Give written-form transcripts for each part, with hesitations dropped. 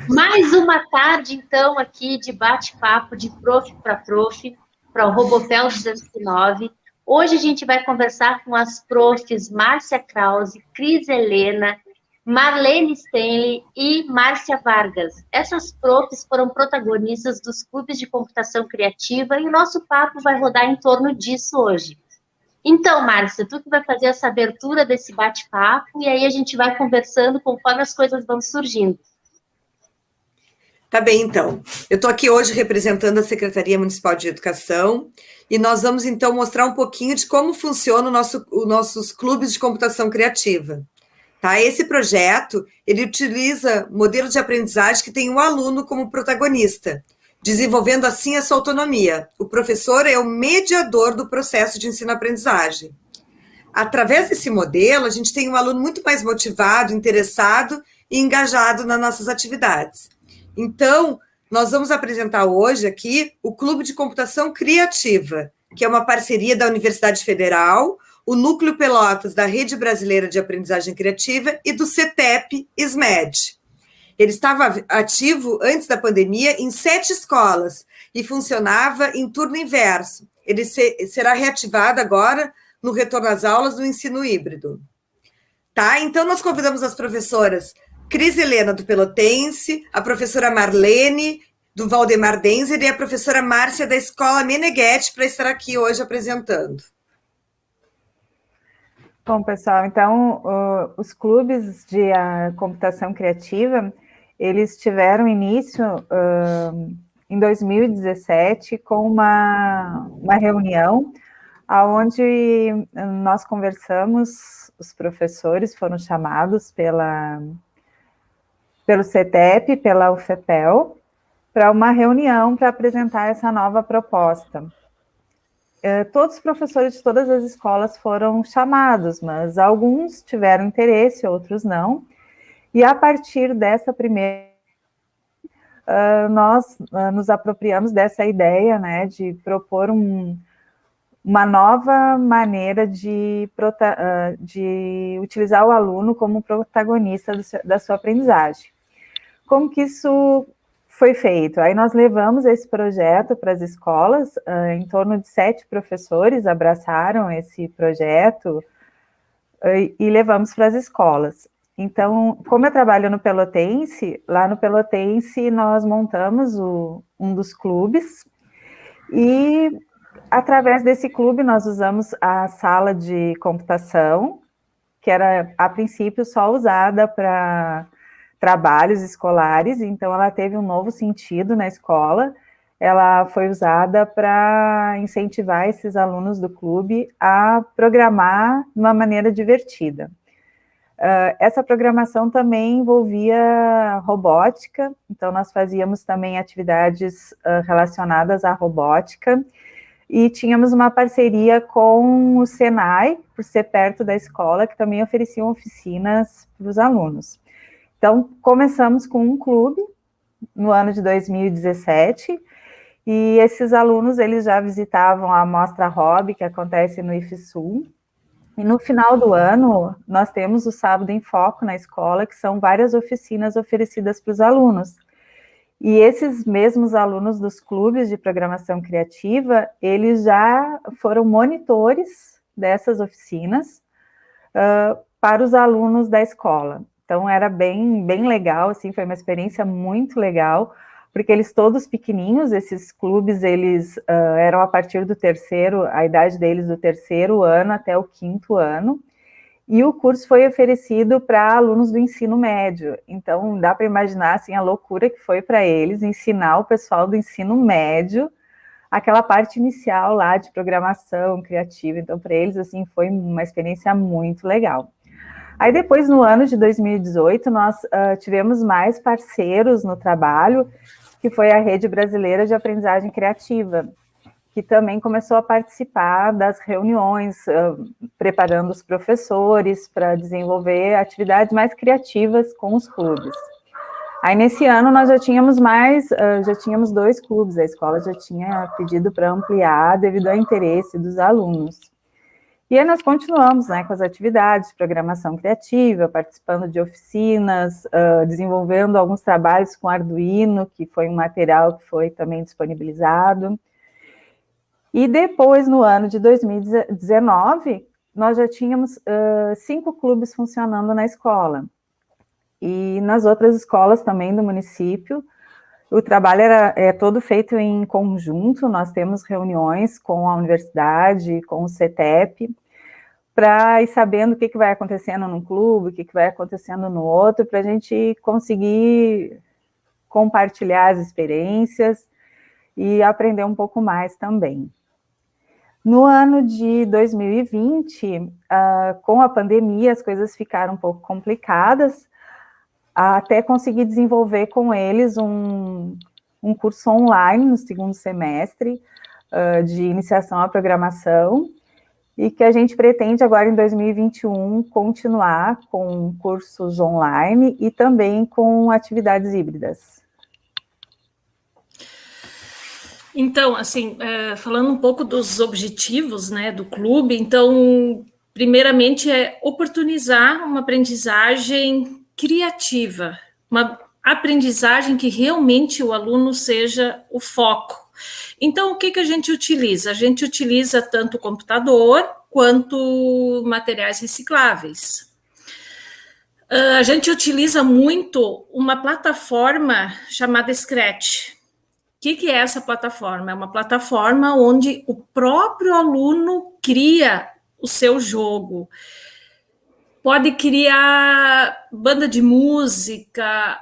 Mais uma tarde, então, aqui de bate-papo de prof para prof, para o Robopel 209. Hoje a gente vai conversar com as profs Márcia Krause, Cris Helena, Marlene Stanley e Márcia Vargas. Essas profs foram protagonistas dos clubes de computação criativa e o nosso papo vai rodar em torno disso hoje. Então, Márcia, tu que vai fazer essa abertura desse bate-papo e aí a gente vai conversando conforme as coisas vão surgindo. Tá bem, então. Eu estou aqui hoje representando a Secretaria Municipal de Educação e nós vamos, então, mostrar um pouquinho de como funciona os nossos clubes de computação criativa. Tá? Esse projeto, ele utiliza modelo de aprendizagem que tem o aluno como protagonista, desenvolvendo assim a sua autonomia. O professor é o mediador do processo de ensino-aprendizagem. Através desse modelo, a gente tem um aluno muito mais motivado, interessado e engajado nas nossas atividades. Então, nós vamos apresentar hoje aqui o Clube de Computação Criativa, que é uma parceria da Universidade Federal, o Núcleo Pelotas da Rede Brasileira de Aprendizagem Criativa e do CETEP-SMED. Ele estava ativo antes da pandemia em 7 escolas e funcionava em turno inverso. Ele será reativado agora no retorno às aulas do ensino híbrido. Tá? Então, nós convidamos as professoras Cris Helena, do Pelotense, a professora Marlene, do Valdemar Denzer, e a professora Márcia, da Escola Meneghetti, para estar aqui hoje apresentando. Bom, pessoal, então, os clubes de computação criativa, eles tiveram início em 2017 com uma reunião onde nós conversamos, os professores foram chamados pelo CETEP, pela UFPEL, para uma reunião para apresentar essa nova proposta. Todos os professores de todas as escolas foram chamados, mas alguns tiveram interesse, outros não. E a partir dessa primeira, nós nos apropriamos dessa ideia, né, de propor uma nova maneira de utilizar o aluno como protagonista da sua aprendizagem. Como que isso foi feito? Aí nós levamos esse projeto para as escolas, em torno de 7 professores abraçaram esse projeto e levamos para as escolas. Então, como eu trabalho no Pelotense, lá no Pelotense nós montamos um dos clubes e através desse clube nós usamos a sala de computação, que era a princípio só usada para trabalhos escolares, então ela teve um novo sentido na escola, ela foi usada para incentivar esses alunos do clube a programar de uma maneira divertida. Essa programação também envolvia robótica, então nós fazíamos também atividades relacionadas à robótica, e tínhamos uma parceria com o Senai, por ser perto da escola, que também ofereciam oficinas para os alunos. Então, começamos com um clube no ano de 2017, e esses alunos, eles já visitavam a Mostra Hobby, que acontece no IFSUL, e no final do ano, nós temos o Sábado em Foco na escola, que são várias oficinas oferecidas para os alunos. E esses mesmos alunos dos clubes de programação criativa, eles já foram monitores dessas oficinas para os alunos da escola. Então, era bem legal, assim, foi uma experiência muito legal, porque eles todos pequenininhos, esses clubes, eles eram a partir do terceiro, a idade deles do 3º ano até o 5º ano, e o curso foi oferecido para alunos do ensino médio. Então, dá para imaginar, assim, a loucura que foi para eles ensinar o pessoal do ensino médio aquela parte inicial lá de programação criativa. Então, para eles, assim, foi uma experiência muito legal. Aí depois, no ano de 2018, nós tivemos mais parceiros no trabalho, que foi a Rede Brasileira de Aprendizagem Criativa, que também começou a participar das reuniões, preparando os professores para desenvolver atividades mais criativas com os clubes. Aí, nesse ano, nós já tínhamos 2 clubes, a escola já tinha pedido para ampliar devido ao interesse dos alunos. E aí nós continuamos, né, com as atividades de programação criativa, participando de oficinas, desenvolvendo alguns trabalhos com Arduino, que foi um material que foi também disponibilizado. E depois, no ano de 2019, nós já tínhamos 5 clubes funcionando na escola. E nas outras escolas também do município, o trabalho é todo feito em conjunto, nós temos reuniões com a universidade, com o CETEP, para ir sabendo o que vai acontecendo num clube, o que vai acontecendo no outro, para a gente conseguir compartilhar as experiências e aprender um pouco mais também. No ano de 2020, com a pandemia, as coisas ficaram um pouco complicadas, até conseguir desenvolver com eles um curso online no segundo semestre de iniciação à programação, e que a gente pretende agora em 2021 continuar com cursos online e também com atividades híbridas. Então, assim, falando um pouco dos objetivos, né, do clube, então, primeiramente é oportunizar uma aprendizagem criativa, uma aprendizagem que realmente o aluno seja o foco. Então, o que a gente utiliza? A gente utiliza tanto o computador quanto materiais recicláveis. A gente utiliza muito uma plataforma chamada Scratch. O que é essa plataforma? É uma plataforma onde o próprio aluno cria o seu jogo. Pode criar banda de música.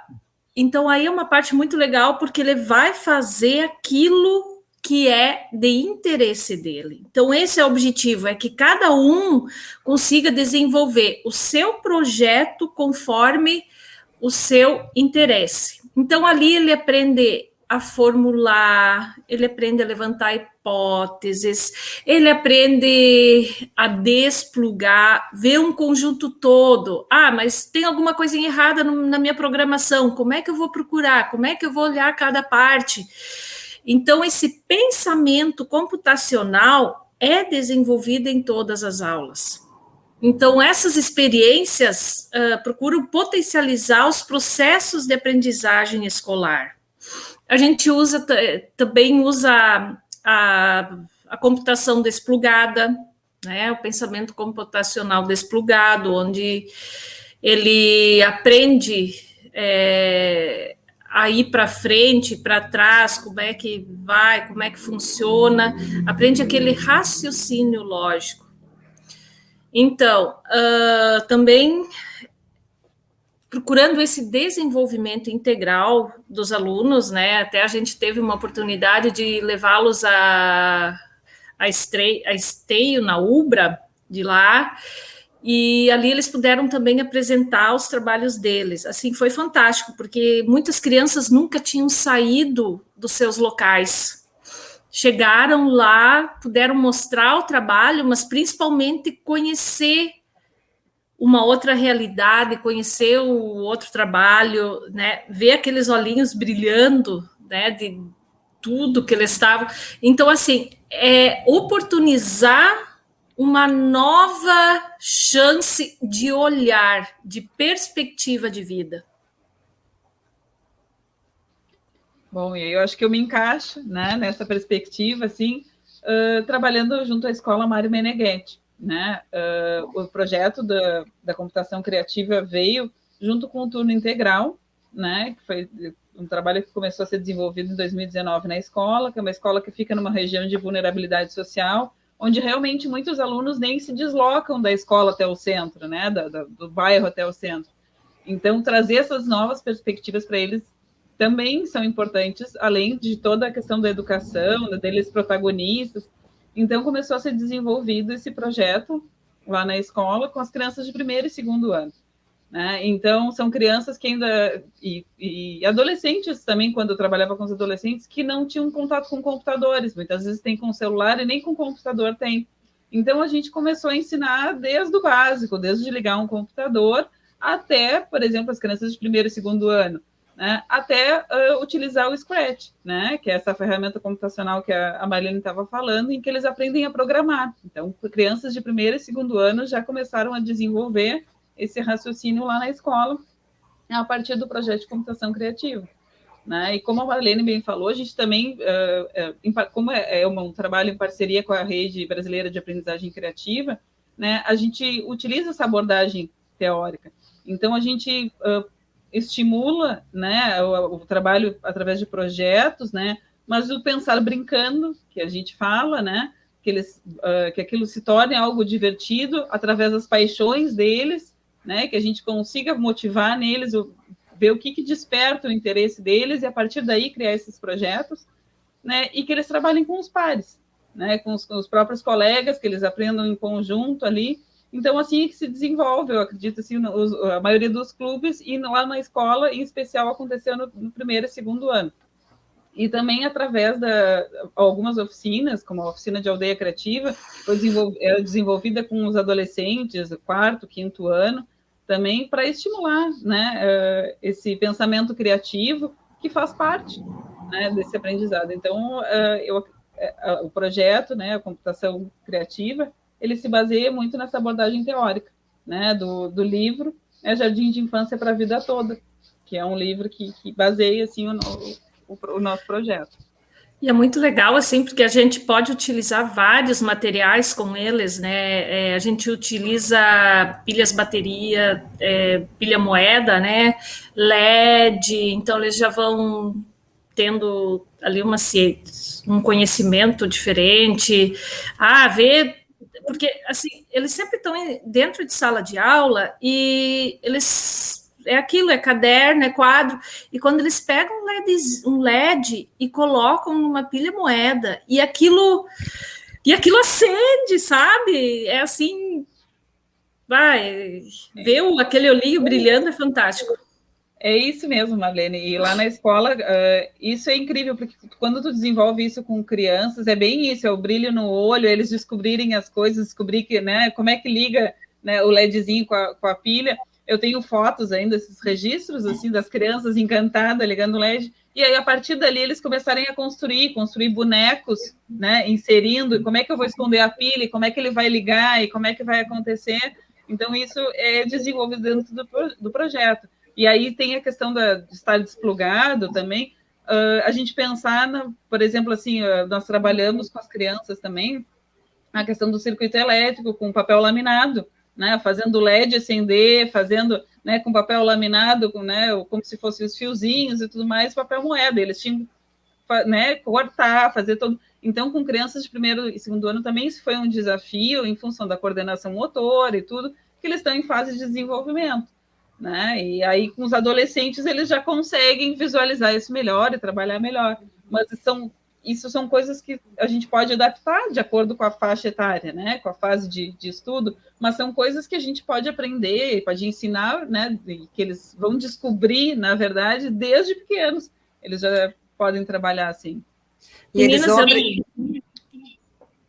Então, aí é uma parte muito legal, porque ele vai fazer aquilo que é de interesse dele. Então, esse é o objetivo, é que cada um consiga desenvolver o seu projeto conforme o seu interesse. Então, ali ele aprende a formular, ele aprende a levantar hipóteses, ele aprende a desplugar, ver um conjunto todo. Ah, mas tem alguma coisinha errada na minha programação, como é que eu vou procurar? Como é que eu vou olhar cada parte? Então, esse pensamento computacional é desenvolvido em todas as aulas. Então, essas experiências procuram potencializar os processos de aprendizagem escolar. A gente também usa a computação desplugada, né, o pensamento computacional desplugado, onde ele aprende a ir para frente, para trás, como é que vai, como é que funciona, aprende aquele raciocínio lógico. Então, também procurando esse desenvolvimento integral dos alunos, né? Até a gente teve uma oportunidade de levá-los a esteio na UBRA de lá, e ali eles puderam também apresentar os trabalhos deles. Assim, foi fantástico, porque muitas crianças nunca tinham saído dos seus locais. Chegaram lá, puderam mostrar o trabalho, mas principalmente conhecer uma outra realidade, conhecer o outro trabalho, né? Ver aqueles olhinhos brilhando, né? De tudo que eles estavam. Então, assim, oportunizar uma nova chance de olhar, de perspectiva de vida. Bom, e eu acho que eu me encaixo, né, nessa perspectiva, assim, trabalhando junto à Escola Mário Meneghetti, né? O projeto da computação criativa veio junto com o turno integral, né? Que foi um trabalho que começou a ser desenvolvido em 2019 na escola, que é uma escola que fica numa região de vulnerabilidade social, onde realmente muitos alunos nem se deslocam da escola até o centro, né? Do bairro até o centro. Então, trazer essas novas perspectivas para eles também são importantes, além de toda a questão da educação, deles protagonistas. Então, começou a ser desenvolvido esse projeto lá na escola com as crianças de primeiro e segundo ano, né? Então, são crianças que ainda... E adolescentes também, quando eu trabalhava com os adolescentes, que não tinham contato com computadores. Muitas vezes tem com celular e nem com computador tem. Então, a gente começou a ensinar desde o básico, desde ligar um computador até, por exemplo, as crianças de primeiro e segundo ano, né, até utilizar o Scratch, né, que é essa ferramenta computacional que a Marlene estava falando, em que eles aprendem a programar. Então, crianças de primeiro e segundo ano já começaram a desenvolver esse raciocínio lá na escola, a partir do projeto de computação criativa. Né? E como a Marlene bem falou, a gente também, como é um trabalho em parceria com a Rede Brasileira de Aprendizagem Criativa, né, a gente utiliza essa abordagem teórica. Então, a gente estimula, né, o trabalho através de projetos, né, mas o pensar brincando, que a gente fala, né, que aquilo se torne algo divertido através das paixões deles, né, que a gente consiga motivar neles, ver o que desperta o interesse deles e, a partir daí, criar esses projetos, né, e que eles trabalhem com os pares, né, com os próprios colegas, que eles aprendam em conjunto ali. Então, assim é que se desenvolve, eu acredito, assim, a maioria dos clubes, e lá na escola, em especial, aconteceu no primeiro e segundo ano. E também através de algumas oficinas, como a oficina de aldeia criativa, foi desenvolvida com os adolescentes, quarto, quinto ano, também para estimular, né, esse pensamento criativo que faz parte, né, desse aprendizado. Então, o projeto, né, a computação criativa, ele se baseia muito nessa abordagem teórica, né, do livro, né, Jardim de Infância para a Vida Toda, que é um livro que baseia assim, o nosso projeto. E é muito legal, assim, porque a gente pode utilizar vários materiais com eles, né? A gente utiliza pilhas bateria, pilha moeda, né? LED, então eles já vão tendo ali um conhecimento diferente. Porque, assim, eles sempre estão dentro de sala de aula e eles... É aquilo, é caderno, é quadro, e quando eles pegam um LED e colocam numa pilha moeda, e aquilo acende, sabe? É assim, ver aquele olhinho brilhando é fantástico. É isso mesmo, Marlene, e lá na escola, isso é incrível, porque quando tu desenvolve isso com crianças, é bem isso, é o brilho no olho, eles descobrirem as coisas, descobrir que, né, como é que liga, né, o LEDzinho com a pilha. Eu tenho fotos ainda, esses registros, assim, das crianças encantadas ligando o LED, e aí, a partir dali, eles começarem a construir bonecos, né, inserindo, como é que eu vou esconder a pilha, como é que ele vai ligar, e como é que vai acontecer. Então, isso é desenvolvido dentro do projeto. E aí tem a questão de estar desplugado também, a gente pensar, por exemplo, assim, nós trabalhamos com as crianças também, a questão do circuito elétrico com papel laminado, né, fazendo LED acender, fazendo, né, com papel laminado, né, como se fossem os fiozinhos e tudo mais, papel moeda, eles tinham, né, cortar, fazer todo... Então, com crianças de primeiro e segundo ano também isso foi um desafio, em função da coordenação motora e tudo, que eles estão em fase de desenvolvimento, né, e aí com os adolescentes eles já conseguem visualizar isso melhor e trabalhar melhor, mas isso são coisas que a gente pode adaptar de acordo com a faixa etária, né, com a fase de estudo, mas são coisas que a gente pode aprender, pode ensinar, né, que eles vão descobrir, na verdade, desde pequenos. Eles já podem trabalhar assim. E meninas,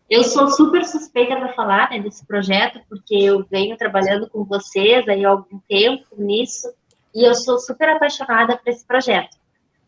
eu sou super suspeita para falar, né, desse projeto, porque eu venho trabalhando com vocês aí há algum tempo nisso, e eu sou super apaixonada por esse projeto.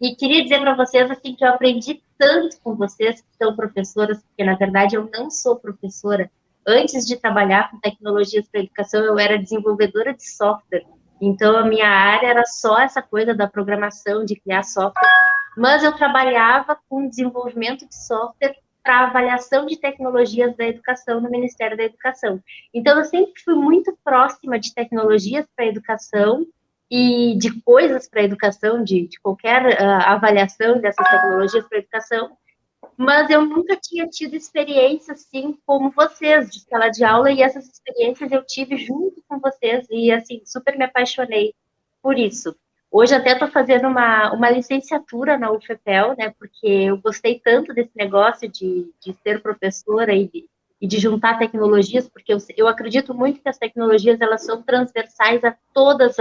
E queria dizer para vocês, assim, que eu aprendi tanto com vocês, que são professoras, porque, na verdade, eu não sou professora. Antes de trabalhar com tecnologias para educação, eu era desenvolvedora de software. Então, a minha área era só essa coisa da programação, de criar software. Mas eu trabalhava com desenvolvimento de software para avaliação de tecnologias da educação no Ministério da Educação. Então, eu sempre fui muito próxima de tecnologias para a educação, e de coisas para a educação, de qualquer avaliação dessas tecnologias para a educação, mas eu nunca tinha tido experiência assim como vocês, de sala de aula, e essas experiências eu tive junto com vocês, e assim, super me apaixonei por isso. Hoje até estou fazendo uma licenciatura na UFPEL, né, porque eu gostei tanto desse negócio de ser professora e de juntar tecnologias, porque eu acredito muito que as tecnologias, elas são transversais a todos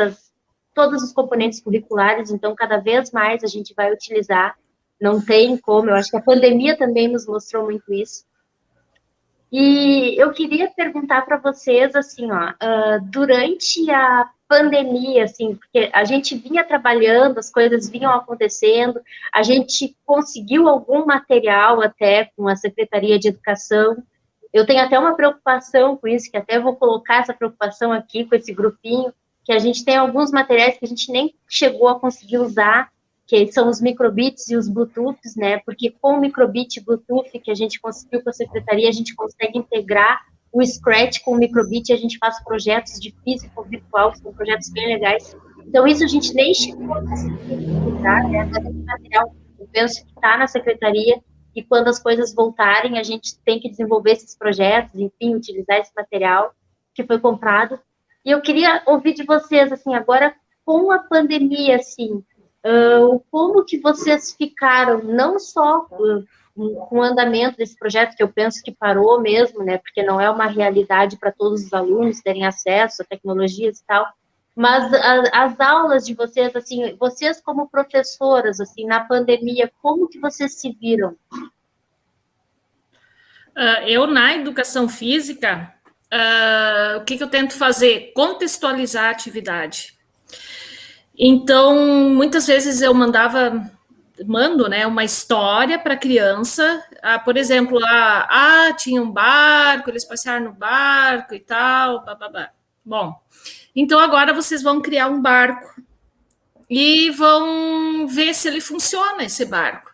os componentes curriculares, então cada vez mais a gente vai utilizar, não tem como, eu acho que a pandemia também nos mostrou muito isso. E eu queria perguntar para vocês, assim, ó, durante pandemia, assim, porque a gente vinha trabalhando, as coisas vinham acontecendo, a gente conseguiu algum material até com a Secretaria de Educação. Eu tenho até uma preocupação com isso, que até vou colocar essa preocupação aqui com esse grupinho, que a gente tem alguns materiais que a gente nem chegou a conseguir usar, que são os microbits e os Bluetooths, né? Porque com o microbit e Bluetooth que a gente conseguiu com a Secretaria, a gente consegue integrar o Scratch com o microbit e a gente faz projetos de físico virtual, que são projetos bem legais. Então, isso a gente nem chegou a conseguir utilizar, né? Esse material, eu penso que está na Secretaria, e quando as coisas voltarem, a gente tem que desenvolver esses projetos, enfim, utilizar esse material que foi comprado. E eu queria ouvir de vocês, assim, agora com a pandemia, assim, como que vocês ficaram, não só com o andamento desse projeto, que eu penso que parou mesmo, né, porque não é uma realidade para todos os alunos terem acesso a tecnologias e tal, mas as aulas de vocês, assim, vocês como professoras, assim, na pandemia, como que vocês se viram? Eu, na educação física, o que eu tento fazer? Contextualizar a atividade. Então, muitas vezes eu mando, né, uma história para a criança, por exemplo, tinha um barco, eles passearam no barco e tal, bababá. Bom, então agora vocês vão criar um barco e vão ver se ele funciona, esse barco.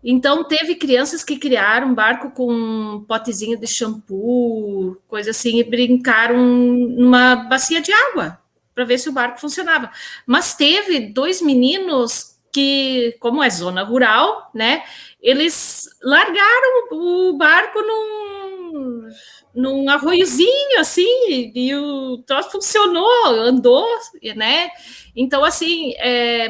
Então, teve crianças que criaram um barco com um potezinho de shampoo, coisa assim, e brincaram numa bacia de água, para ver se o barco funcionava. Mas teve 2 meninos que, como é zona rural, né, eles largaram o barco num arroiozinho, assim, e o troço funcionou, andou, né? Então, assim,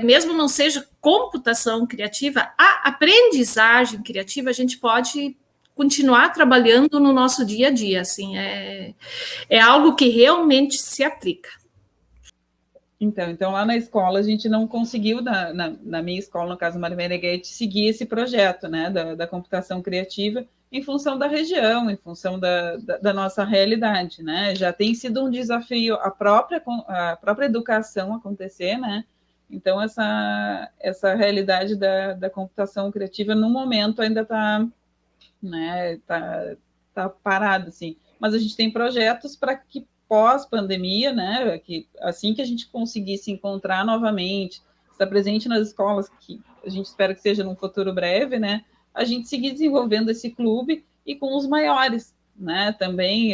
mesmo não seja computação criativa, a aprendizagem criativa a gente pode continuar trabalhando no nosso dia a dia, assim, é algo que realmente se aplica. Então, lá na escola a gente não conseguiu, na minha escola, no caso Mário Meneghetti, seguir esse projeto, né, da computação criativa, em função da região, em função da nossa realidade, né? Já tem sido um desafio a própria educação acontecer, né? Então, essa realidade da computação criativa, no momento, ainda está, né, tá parado, assim. Mas a gente tem projetos para que pós-pandemia, né, que assim que a gente conseguir se encontrar novamente, estar presente nas escolas, que a gente espera que seja num futuro breve, né, a gente seguir desenvolvendo esse clube e com os maiores, né, também,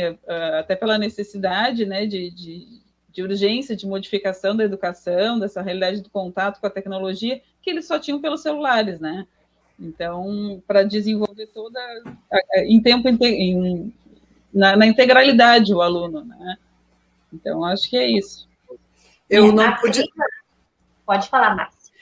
até pela necessidade, né, de urgência, de modificação da educação, dessa realidade do contato com a tecnologia, que eles só tinham pelos celulares, né. Então, para desenvolver toda, em tempo, na integralidade o aluno, né. Então, acho que é isso. Eu não pude... Pode falar, Márcia.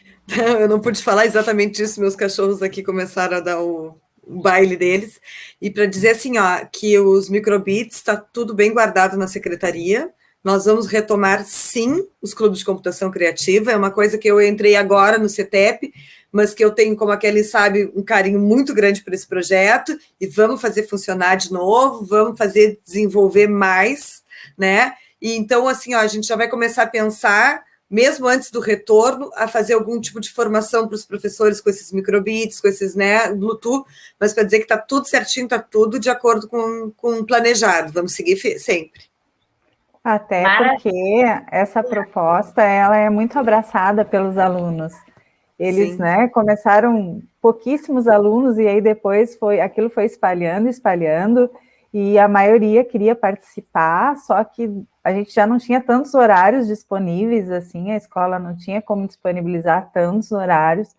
Eu não pude falar exatamente isso, meus cachorros aqui começaram a dar o baile deles, e para dizer assim, ó, que os microbits está tudo bem guardado na secretaria, nós vamos retomar, sim, os clubes de computação criativa, é uma coisa que eu entrei agora no CETEP, mas que eu tenho, como a Kelly sabe, um carinho muito grande por esse projeto, e vamos fazer funcionar de novo, vamos fazer desenvolver mais, né? E então, assim, ó, a gente já vai começar a pensar, mesmo antes do retorno, a fazer algum tipo de formação para os professores com esses microbits, com esses, né, Bluetooth, mas para dizer que está tudo certinho, está tudo de acordo com o planejado, vamos seguir sempre. Até porque essa proposta, ela é muito abraçada pelos alunos. Eles, né, começaram pouquíssimos alunos e aí depois aquilo foi espalhando, e a maioria queria participar, só que a gente já não tinha tantos horários disponíveis, assim, a escola não tinha como disponibilizar tantos horários,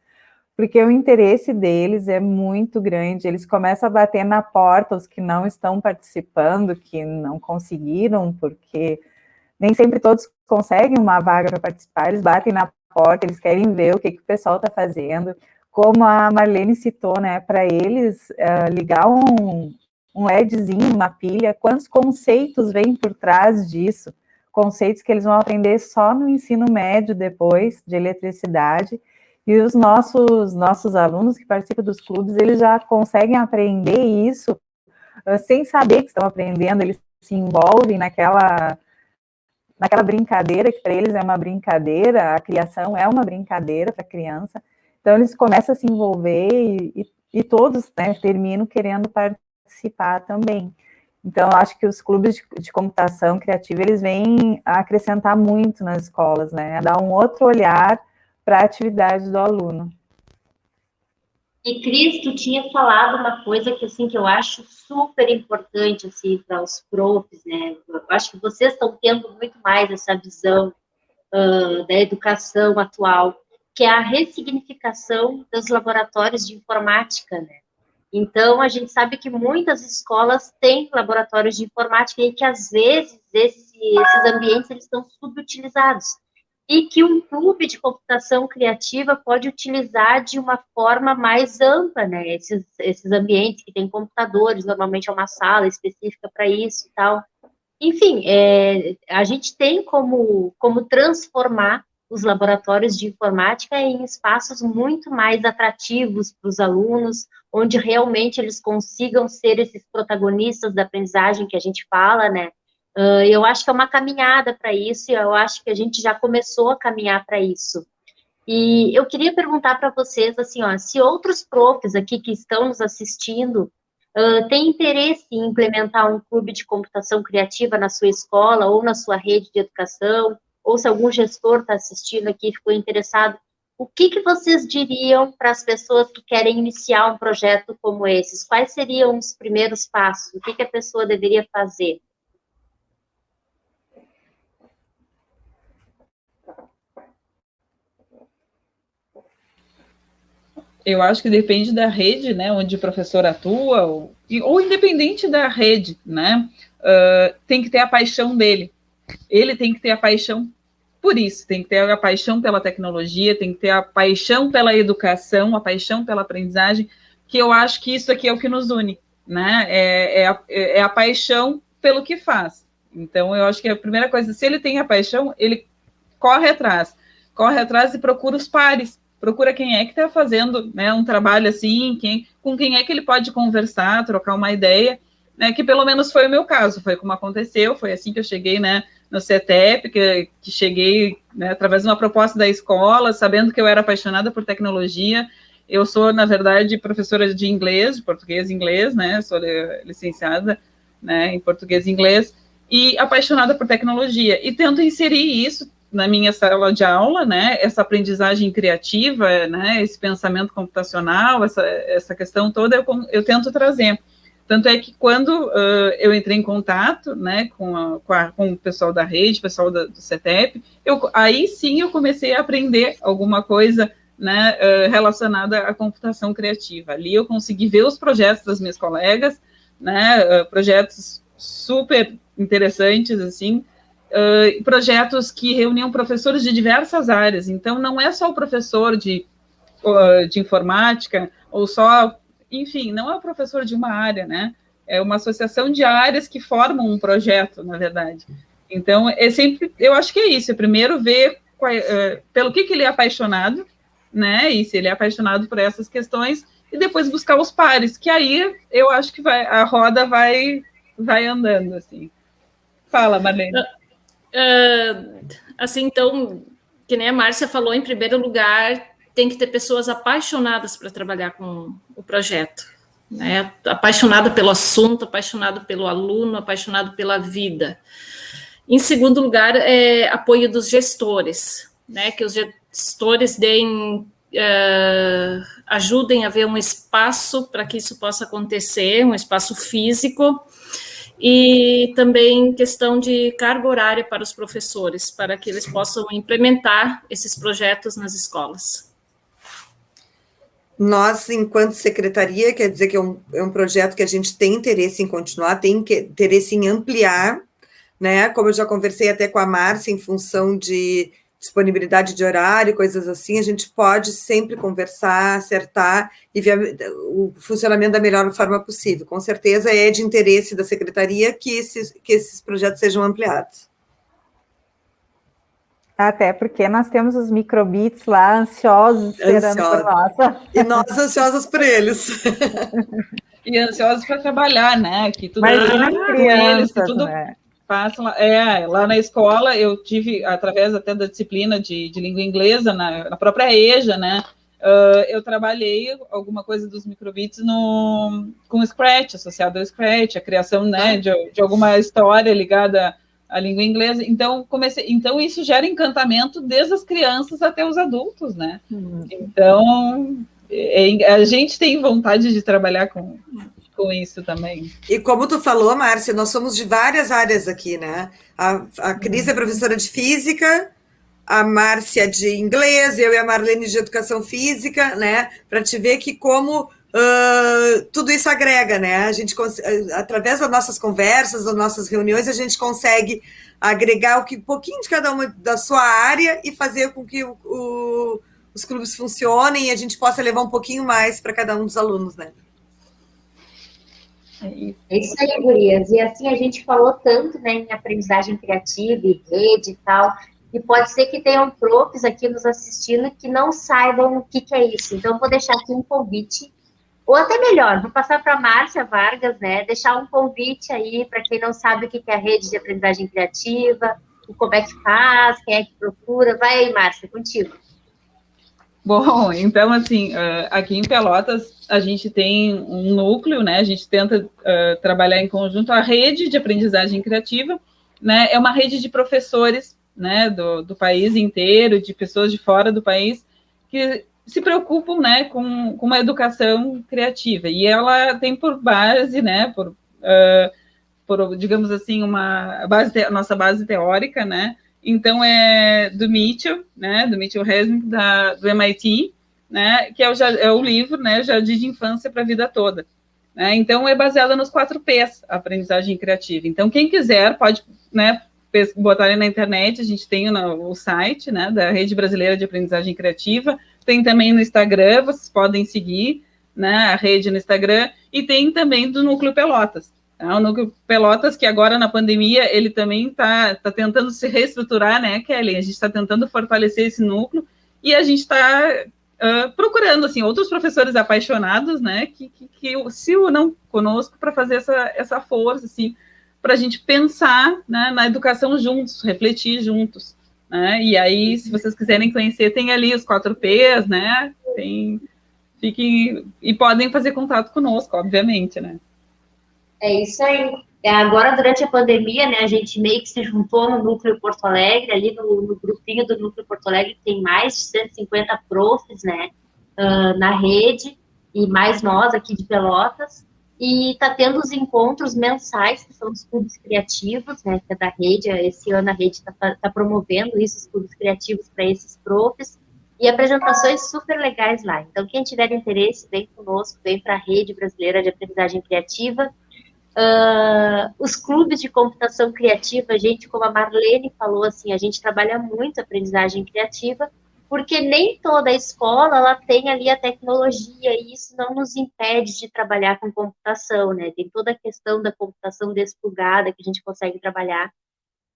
porque o interesse deles é muito grande, eles começam a bater na porta, os que não estão participando, que não conseguiram, porque nem sempre todos conseguem uma vaga para participar, eles batem na porta, eles querem ver o que o pessoal está fazendo, como a Marlene citou, né, para eles ligar um LEDzinho, uma pilha, quantos conceitos vêm por trás disso, conceitos que eles vão aprender só no ensino médio depois, de eletricidade, e os nossos alunos que participam dos clubes, eles já conseguem aprender isso sem saber que estão aprendendo, eles se envolvem naquela brincadeira, que para eles é uma brincadeira, a criação é uma brincadeira para a criança, então eles começam a se envolver e todos, né, terminam querendo participar também. Então, eu acho que os clubes de computação criativa, eles vêm a acrescentar muito nas escolas, né, a dar um outro olhar para a atividade do aluno. E, Cris, tu tinha falado uma coisa que, assim, que eu acho super importante, assim, para os profs, né? Eu acho que vocês estão tendo muito mais essa visão da educação atual, que é a ressignificação dos laboratórios de informática, né? Então, a gente sabe que muitas escolas têm laboratórios de informática e que, às vezes, esses ambientes eles estão subutilizados. E que um clube de computação criativa pode utilizar de uma forma mais ampla, né? Esses ambientes que têm computadores, normalmente é uma sala específica para isso e tal. Enfim, a gente tem como transformar os laboratórios de informática em espaços muito mais atrativos para os alunos, onde realmente eles consigam ser esses protagonistas da aprendizagem que a gente fala, né? Eu acho que é uma caminhada para isso, e eu acho que a gente já começou a caminhar para isso. E eu queria perguntar para vocês, assim, ó, se outros profs aqui que estão nos assistindo têm interesse em implementar um clube de computação criativa na sua escola ou na sua rede de educação, ou se algum gestor está assistindo aqui e ficou interessado, o que vocês diriam para as pessoas que querem iniciar um projeto como esses? Quais seriam os primeiros passos? O que a pessoa deveria fazer? Eu acho que depende da rede, né, onde o professor atua, ou independente da rede, né, tem que ter a paixão dele. Ele tem que ter a paixão por isso, tem que ter a paixão pela tecnologia, tem que ter a paixão pela educação, a paixão pela aprendizagem, que eu acho que isso aqui é o que nos une, né, é a paixão pelo que faz. Então, eu acho que a primeira coisa, se ele tem a paixão, ele corre atrás e procura os pares, procura quem é que está fazendo, né, um trabalho assim, com quem é que ele pode conversar, trocar uma ideia, né, que pelo menos foi o meu caso, foi como aconteceu, foi assim que eu cheguei, né, no CETEP, que cheguei, né, através de uma proposta da escola, sabendo que eu era apaixonada por tecnologia. Eu sou, na verdade, professora de inglês, de português e inglês, né, sou licenciada, né, em português e inglês, e apaixonada por tecnologia, e tento inserir isso na minha sala de aula, né, essa aprendizagem criativa, né, esse pensamento computacional, essa questão toda, eu tento trazer. Tanto é que quando eu entrei em contato, né, com o pessoal da rede, pessoal do CETEP, aí sim eu comecei a aprender alguma coisa, né, relacionada à computação criativa. Ali eu consegui ver os projetos das minhas colegas, né, projetos super interessantes, assim, projetos que reuniam professores de diversas áreas. Então, não é só o professor de informática, ou só, enfim, não é o professor de uma área, né? É uma associação de áreas que formam um projeto, na verdade. Então, eu acho que é isso, é primeiro ver pelo que ele é apaixonado, né? E se ele é apaixonado por essas questões, e depois buscar os pares, que aí eu acho que a roda vai andando, assim. Fala, Marlene. Assim, então, que nem a Márcia falou, em primeiro lugar, tem que ter pessoas apaixonadas para trabalhar com o projeto, né? Apaixonado pelo assunto, apaixonado pelo aluno, apaixonado pela vida. Em segundo lugar, apoio dos gestores, né? Que os gestores ajudem a ver um espaço para que isso possa acontecer, um espaço físico, e também questão de carga horária para os professores, para que eles possam implementar esses projetos nas escolas. Nós, enquanto secretaria, quer dizer que é um projeto que a gente tem interesse em continuar, tem interesse em ampliar, né? Como eu já conversei até com a Márcia, em função de disponibilidade de horário, coisas assim, a gente pode sempre conversar, acertar e ver o funcionamento da melhor forma possível. Com certeza é de interesse da secretaria que esses projetos sejam ampliados. Até porque nós temos os microbits lá ansiosos esperando por nós. E nós ansiosos por eles. E ansiosos para trabalhar, né? Que tudo imagina crianças, eles, que tudo, né? Passa lá na escola, eu tive, através até da disciplina de língua inglesa, na própria EJA, né? Eu trabalhei alguma coisa dos microbits com o Scratch, associado ao Scratch, a criação, né, de alguma história ligada à língua inglesa. Então, isso gera encantamento desde as crianças até os adultos, né? Então, a gente tem vontade de trabalhar com isso também. E como tu falou, Márcia, nós somos de várias áreas aqui, né? A Cris é professora de física, a Márcia de inglês, eu e a Marlene de educação física, né? Para te ver que como tudo isso agrega, né? A gente, através das nossas conversas, das nossas reuniões, a gente consegue agregar um pouquinho de cada uma da sua área e fazer com que os clubes funcionem e a gente possa levar um pouquinho mais para cada um dos alunos, né? É isso aí, gurias. E assim, a gente falou tanto, né, em aprendizagem criativa e rede e tal, e pode ser que tenham profs aqui nos assistindo que não saibam o que é isso. Então, eu vou deixar aqui um convite, ou até melhor, vou passar para a Márcia Vargas, né, deixar um convite aí para quem não sabe o que é a rede de aprendizagem criativa, como é que faz, quem é que procura. Vai aí, Márcia, contigo. Bom, então, assim, aqui em Pelotas, a gente tem um núcleo, né, a gente tenta trabalhar em conjunto. A rede de aprendizagem criativa, né, é uma rede de professores, né, do país inteiro, de pessoas de fora do país, que se preocupam, né, com uma educação criativa. E ela tem por base, né, por digamos assim, nossa base teórica, né. Então, é do Mitchell, né, do Mitchell Resnick, do MIT, né, que é o livro, né, Jardim de Infância para a Vida Toda. Né. Então, é baseada nos 4 P's, a aprendizagem criativa. Então, quem quiser pode, né, botar ali na internet, a gente tem o site, né, da Rede Brasileira de Aprendizagem Criativa, tem também no Instagram, vocês podem seguir, né, a rede no Instagram, e tem também do Núcleo Pelotas. O Núcleo Pelotas, que agora na pandemia, ele também está tentando se reestruturar, né, Kelly? A gente está tentando fortalecer esse núcleo e a gente está procurando, assim, outros professores apaixonados, né, que se unam conosco para fazer essa força, assim, para a gente pensar, né, na educação juntos, refletir juntos, né? E aí, se vocês quiserem conhecer, tem ali os 4 P's, né? Fiquem e podem fazer contato conosco, obviamente, né? É isso aí. Agora, durante a pandemia, né, a gente meio que se juntou no Núcleo Porto Alegre, ali no grupinho do Núcleo Porto Alegre, tem mais de 150 profs, né, na rede, e mais nós aqui de Pelotas, e está tendo os encontros mensais, que são os clubes criativos, né, que é da rede. Esse ano a rede está promovendo isso, os clubes criativos para esses profs, e apresentações super legais lá. Então, quem tiver interesse, vem conosco, vem para a Rede Brasileira de Aprendizagem Criativa. Os clubes de computação criativa, gente, como a Marlene falou, assim, a gente trabalha muito a aprendizagem criativa, porque nem toda escola ela tem ali a tecnologia, e isso não nos impede de trabalhar com computação, né? Tem toda a questão da computação desplugada que a gente consegue trabalhar.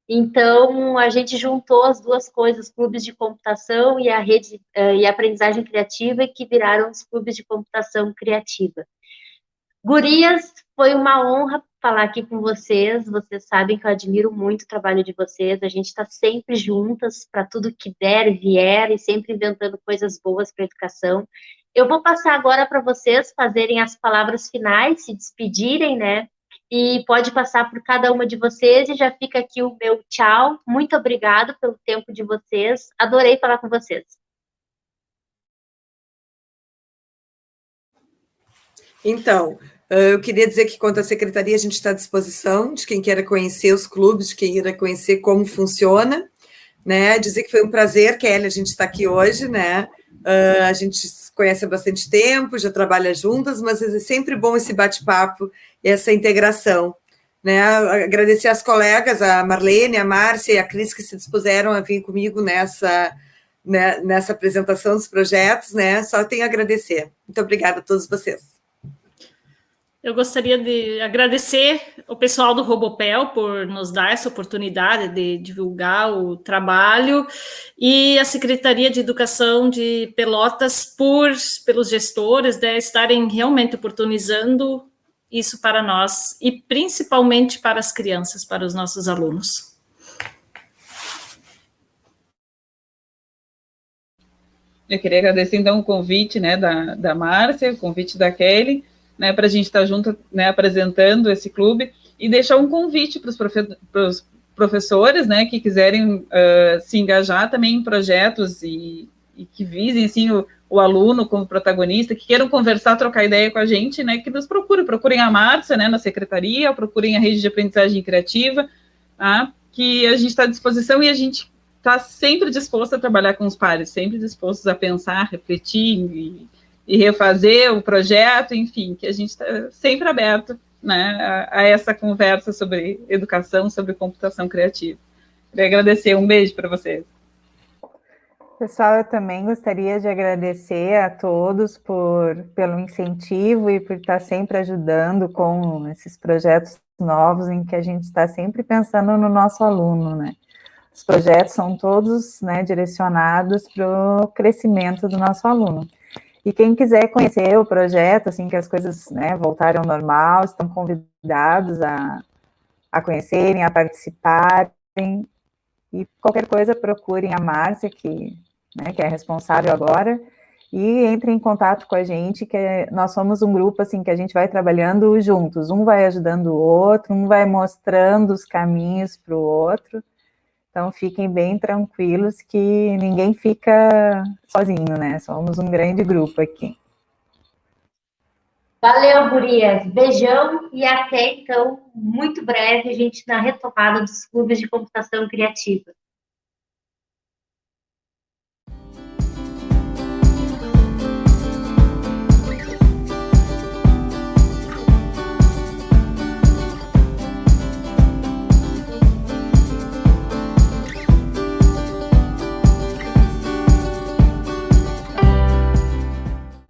Então, a gente juntou as duas coisas, clubes de computação e a rede e a aprendizagem criativa, que viraram os clubes de computação criativa. Gurias, foi uma honra falar aqui com vocês. Vocês sabem que eu admiro muito o trabalho de vocês. A gente está sempre juntas para tudo que der e vier, e sempre inventando coisas boas para a educação. Eu vou passar agora para vocês fazerem as palavras finais, se despedirem, né? E pode passar por cada uma de vocês, e já fica aqui o meu tchau. Muito obrigado pelo tempo de vocês. Adorei falar com vocês. Então, eu queria dizer que, quanto à secretaria, a gente está à disposição de quem queira conhecer os clubes, de quem queira conhecer como funciona, né? Dizer que foi um prazer, Kelly, a gente está aqui hoje, né? A gente se conhece há bastante tempo, já trabalha juntas, mas é sempre bom esse bate-papo e essa integração, né? Agradecer às colegas, a Marlene, a Márcia e a Cris, que se dispuseram a vir comigo nessa apresentação dos projetos, né? Só tenho a agradecer. Muito obrigada a todos vocês. Eu gostaria de agradecer o pessoal do Robopel por nos dar essa oportunidade de divulgar o trabalho, e a Secretaria de Educação de Pelotas pelos gestores, estarem realmente oportunizando isso para nós e principalmente para as crianças, para os nossos alunos. Eu queria agradecer, então, o convite, né, da Márcia, o convite da Kelly, né, para a gente estar junto, né, apresentando esse clube, e deixar um convite para os professores, né, que quiserem se engajar também em projetos e que visem, assim, o aluno como protagonista, que queiram conversar, trocar ideia com a gente, né, que nos procurem a Márcia, né, na secretaria, procurem a rede de aprendizagem criativa, tá, que a gente está à disposição e a gente está sempre disposto a trabalhar com os pares, sempre dispostos a pensar, refletir e refazer o projeto, enfim, que a gente está sempre aberto, né, a essa conversa sobre educação, sobre computação criativa. Queria agradecer, um beijo para vocês. Pessoal, eu também gostaria de agradecer a todos pelo incentivo e por estar sempre ajudando com esses projetos novos em que a gente está sempre pensando no nosso aluno, né? Os projetos são todos, né, direcionados para o crescimento do nosso aluno. E quem quiser conhecer o projeto, assim que as coisas, né, voltarem ao normal, estão convidados a conhecerem, a participarem. E qualquer coisa, procurem a Márcia, que é responsável agora, e entrem em contato com a gente, que nós somos um grupo assim que a gente vai trabalhando juntos. Um vai ajudando o outro, um vai mostrando os caminhos para o outro. Então, fiquem bem tranquilos que ninguém fica sozinho, né? Somos um grande grupo aqui. Valeu, gurias. Beijão e até, então, muito breve, a gente na retomada dos clubes de computação criativa.